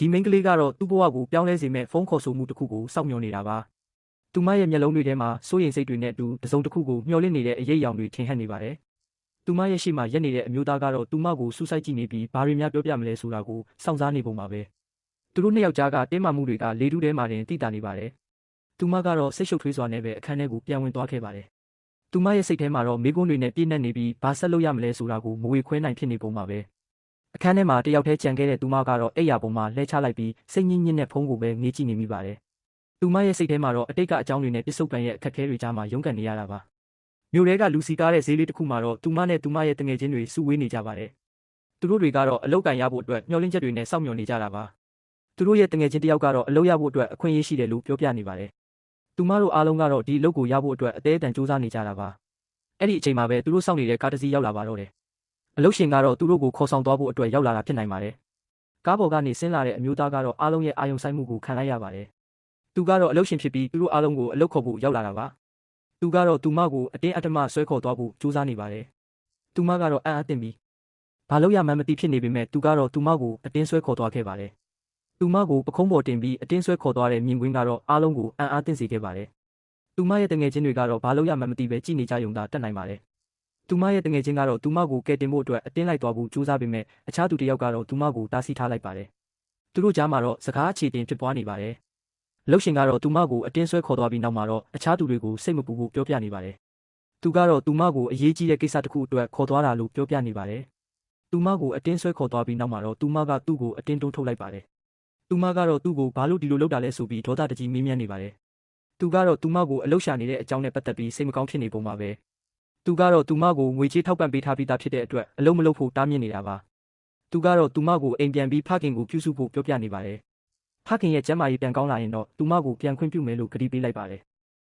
ဒီမိန်းကလေးကတော့သူ့ဘဝကိုပြောင်းလဲစေမဲ့ဖုန်းခေါ်ဆိုမှုတစ်ခုကိုစောင့်မျှော်နေတာပါ။သူမရဲ့မျက်လုံးတွေထဲမှာစိုးရိမ်စိတ်တွေနဲ့အတူတစ်စုံတစ်ခုကိုမျှော်လင့်နေတဲ့အရေးအယောင်တွေထင်ဟပ်နေပါတယ်။သူမရဲ့ရှေ့မှာရက်နေတဲ့အမျိုးသားကတော့သူမကိုစူးစိုက်ကြည့်နေပြီးဘာတွေများပြောပြမလဲဆိုတာကိုစောင့်စားနေပုံပါပဲ။သူတို့နှစ်ယောက်ကြားကတင်းမာမှုတွေကလေထုထဲမှာတင်တိတာနေပါတယ်။သူမကတော့စိတ်ရှုပ်ထွေးစွာနဲ့ပဲအခန်းထဲကိုပြန်ဝင်သွားခဲ့ပါတယ်။သူမရဲ့စိတ်ထဲမှာတော့မေးခွန်းတွေနဲ့ပြည့်နှက်နေပြီးဘာဆက်လုပ်ရမလဲဆိုတာကိုမဝေခွဲနိုင်ဖြစ်နေပုံပါပဲ။အခန်းထဲမှာတယောက်တည်းကြံခဲ့တဲ့သူမကတော့အိပ်ယာပေါ်မှာလှဲချလိုက်ပြီးစိတ်ညစ်ညစ်နဲ့ဖုန်းကိုပဲငေးကြည့်နေမိပါတယ်။သူမရဲ့စိတ်ထဲမှာတော့အတိတ်ကအကြောင်းတွေနဲ့ပစ္စုပန်ရဲ့အခက်အခဲတွေကြားမှာရုန်းကန်နေရတာပါ။မြို့ထဲကလူစီကားတဲ့ဈေးလေးတစ်ခုမှာတော့သူမနဲ့သူမရဲ့တငယ်ချင်းတွေစုဝေးနေကြပါတယ်။သူတို့တွေကတော့အလုပ်ကန်ရဖို့အတွက်မျှော်လင့်ချက်တွေနဲ့စောင့်မျှော်နေကြတာပါ။သူတို့ရဲ့တငယ်ချင်းတစ်ယောက်ကတော့အလုပ်ရဖို့အတွက်အခွင့်အရေးရှိတယ်လို့ပြောပြနေပါတယ်။သူမတို့အားလုံးကတော့ဒီအလုပ်ကိုရဖို့အတွက်အသေးအတန်စူးစမ်းနေကြတာပါ။အဲ့ဒီအချိန်မှာပဲသူတို့စောင့်နေတဲ့ကားတစ်စီးရောက်လာပါတော့တယ်။အလုပ်ရှင်ကတော့သူတို့ကိုခေါ်ဆောင်သွားဖို့အတွက်ရောက်လာတာဖြစ်နိုင်ပါတယ်။ကားပေါ်ကနေဆင်းလာတဲ့အမျိုးသားကတော့အားလုံးရဲ့အာရုံစိုက်မှုကိုခံလိုက်ရပါတယ်။သူကတော့အလုပ်ရှင်ဖြစ်ပြီးသူတို့အားလုံးကိုအလုပ်ခေါ်ဖို့ရောက်လာတာပါ။သူကတော့သူမကိုအတင်းအဓမ္မဆွဲခေါ်သွားဖို့ကြိုးစားနေပါတယ်။သူမကတော့အံ့အားသင့်ပြီးဘာလို့ရမှန်းမသိဖြစ်နေပေမဲ့သူကတော့သူမကိုအတင်းဆွဲခေါ်သွားခဲ့ပါတယ်။သူမကိုပခုံးပေါ်တင်ပြီးအတင်းဆွဲခေါ်သွားတဲ့မြင်ကွင်းကတော့အားလုံးကိုအံ့အားသင့်စေခဲ့ပါတယ်။သူမရဲ့တငယ်ချင်းတွေကတော့ဘာလို့ရမှန်းမသိပဲကြည်နေကြရုံသာတတ်နိုင်ပါတယ်။သူမရဲ့တငယ်ချင်းကတော့သူမကိုကယ်တင်ဖို့အတွက်အတင်းလိုက်သွားဖို့ကြိုးစားပေမဲ့အခြားသူတစ်ယောက်ကတော့သူမကိုတားဆီးထားလိုက်ပါတယ်။သူတို့ကြားမှာတော့စကားအခြေတင်ဖြစ်ပွားနေပါတယ်။အလုပ်ရှင်ကတော့သူမကိုအတင်းဆွဲခေါ်သွားပြီးနောက်မှာတော့အခြားသူတွေကိုစိတ်မပူဖို့ပြောပြနေပါတယ်။သူကတော့သူမကိုအရေးကြီးတဲ့ကိစ္စတစ်ခုအတွက်ခေါ်သွားတာလို့ပြောပြနေပါတယ်။သူမကိုအတင်းဆွဲခေါ်သွားပြီးနောက်မှာတော့သူမကသူ့ကိုအတင်းတွန်းထုတ်လိုက်ပါတယ်။သူမကတော့သူ့ကိုဘာလို့ဒီလိုလုပ်တာလဲဆိုပြီးဒေါသတကြီးမေးမြန်းနေပါတယ်။သူကတော့သူမကိုအလုပ်ရှာနေတဲ့အကြောင်းနဲ့ပတ်သက်ပြီးစိတ်မကောင်းဖြစ်နေပုံပါပဲ။သူကတော့သူမကိုငွေကြေးထောက်ပံ့ပေးထားပြီးသားဖြစ်တဲ့အတွက်အလုပ်မလုပ်ဖို့တားမြစ်နေတာပါ။သူကတော့သူမကိုအိမ်ပြန်ပြီးဖခင်ကိုပြုစုဖို့ပြောပြနေပါတယ်။ဖခင်ရဲ့ကျန်းမာရေးပြန်ကောင်းလာရင်တော့သူမကိုပြန်ခွင့်ပြုမယ်လို့ကတိပေးလိုက်ပါတယ်